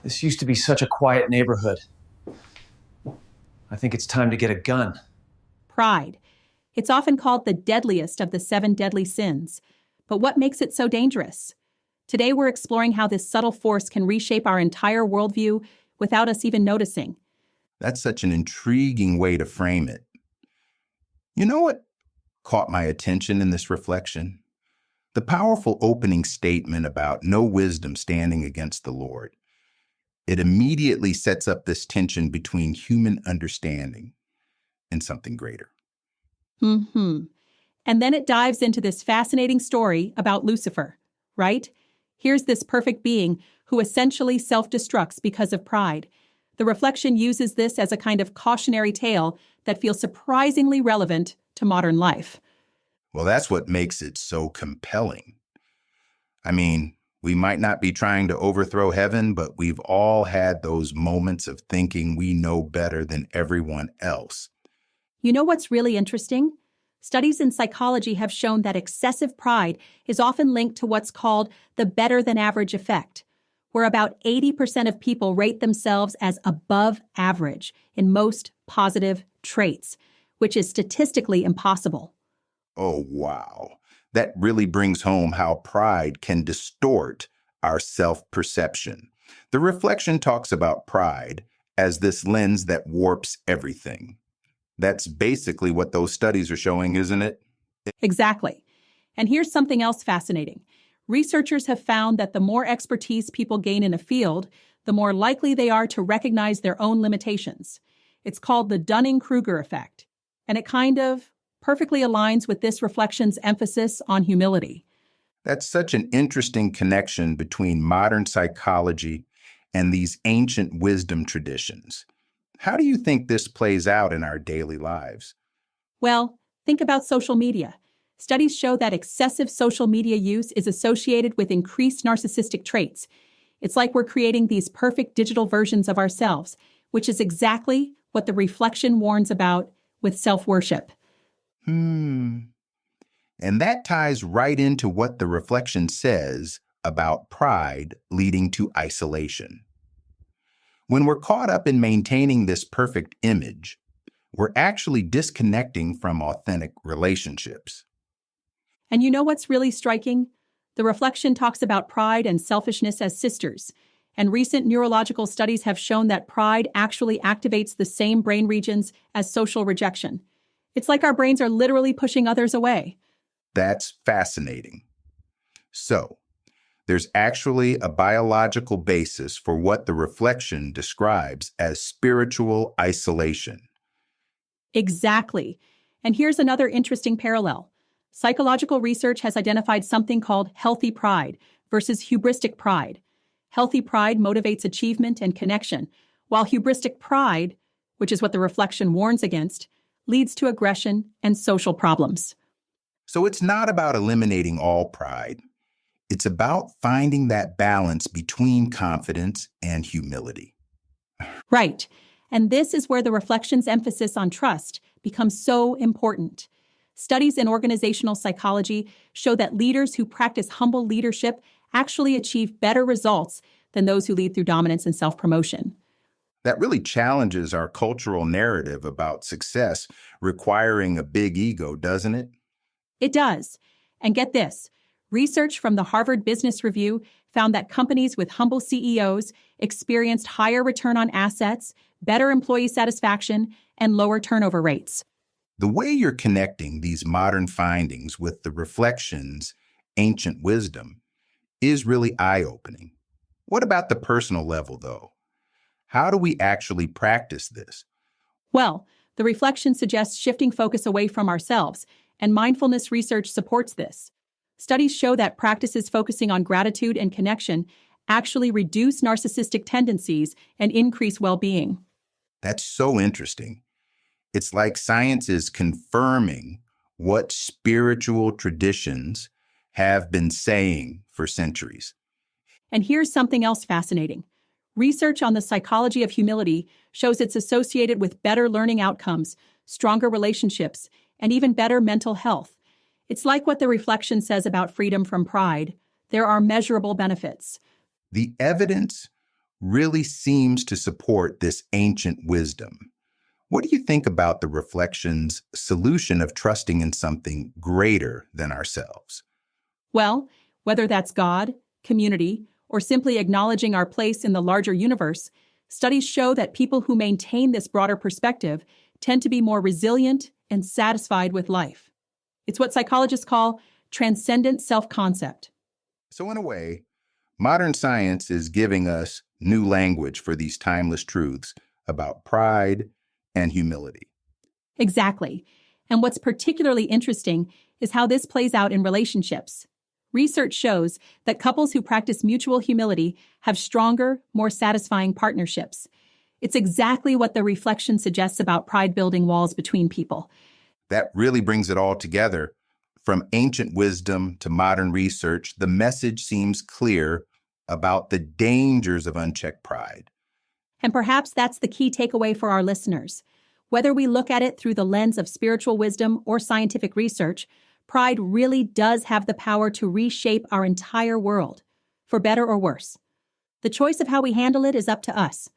This used to be such a quiet neighborhood. I think it's time to get a gun. Pride. It's often called the deadliest of the 7 deadly sins. But what makes it so dangerous? Today we're exploring how this subtle force can reshape our entire worldview without us even noticing. That's such an intriguing way to frame it. You know what caught my attention in this reflection? The powerful opening statement about no wisdom standing against the Lord. It immediately sets up this tension between human understanding and something greater. And then it dives into this fascinating story about Lucifer, right? Here's this perfect being who essentially self-destructs because of pride. The reflection uses this as a kind of cautionary tale that feels surprisingly relevant to modern life. Well, that's what makes it so compelling. I mean, we might not be trying to overthrow heaven, but we've all had those moments of thinking we know better than everyone else. You know what's really interesting? Studies in psychology have shown that excessive pride is often linked to what's called the better-than-average effect, where about 80% of people rate themselves as above average in most positive traits, which is statistically impossible. Oh, wow. That really brings home how pride can distort our self-perception. The reflection talks about pride as this lens that warps everything. That's basically what those studies are showing, isn't it? Exactly. And here's something else fascinating. Researchers have found that the more expertise people gain in a field, the more likely they are to recognize their own limitations. It's called the Dunning-Kruger effect, and it kind of perfectly aligns with this reflection's emphasis on humility. That's such an interesting connection between modern psychology and these ancient wisdom traditions. How do you think this plays out in our daily lives? Well, think about social media. Studies show that excessive social media use is associated with increased narcissistic traits. It's like we're creating these perfect digital versions of ourselves, which is exactly what the reflection warns about with self-worship. And that ties right into what the reflection says about pride leading to isolation. When we're caught up in maintaining this perfect image, we're actually disconnecting from authentic relationships. And you know what's really striking? The reflection talks about pride and selfishness as sisters, and recent neurological studies have shown that pride actually activates the same brain regions as social rejection. It's like our brains are literally pushing others away. That's fascinating. So, there's actually a biological basis for what the reflection describes as spiritual isolation. Exactly. And here's another interesting parallel. Psychological research has identified something called healthy pride versus hubristic pride. Healthy pride motivates achievement and connection, while hubristic pride, which is what the reflection warns against, leads to aggression and social problems. So it's not about eliminating all pride. It's about finding that balance between confidence and humility. Right. And this is where the reflection's emphasis on trust becomes so important. Studies in organizational psychology show that leaders who practice humble leadership actually achieve better results than those who lead through dominance and self-promotion. That really challenges our cultural narrative about success requiring a big ego, doesn't it? It does. And get this, research from the Harvard Business Review found that companies with humble CEOs experienced higher return on assets, better employee satisfaction, and lower turnover rates. The way you're connecting these modern findings with the reflection's ancient wisdom is really eye-opening. What about the personal level, though? How do we actually practice this? Well, the reflection suggests shifting focus away from ourselves, and mindfulness research supports this. Studies show that practices focusing on gratitude and connection actually reduce narcissistic tendencies and increase well-being. That's so interesting. It's like science is confirming what spiritual traditions have been saying for centuries. And here's something else fascinating. Research on the psychology of humility shows it's associated with better learning outcomes, stronger relationships, and even better mental health. It's like what the reflection says about freedom from pride. There are measurable benefits. The evidence really seems to support this ancient wisdom. What do you think about the reflection's solution of trusting in something greater than ourselves? Well, whether that's God, community, or simply acknowledging our place in the larger universe, studies show that people who maintain this broader perspective tend to be more resilient and satisfied with life. It's what psychologists call transcendent self-concept. So in a way, modern science is giving us new language for these timeless truths about pride and humility. Exactly. And what's particularly interesting is how this plays out in relationships. Research shows that couples who practice mutual humility have stronger, more satisfying partnerships. It's exactly what the reflection suggests about pride building walls between people. That really brings it all together. From ancient wisdom to modern research, the message seems clear about the dangers of unchecked pride. And perhaps that's the key takeaway for our listeners. Whether we look at it through the lens of spiritual wisdom or scientific research, pride really does have the power to reshape our entire world, for better or worse. The choice of how we handle it is up to us.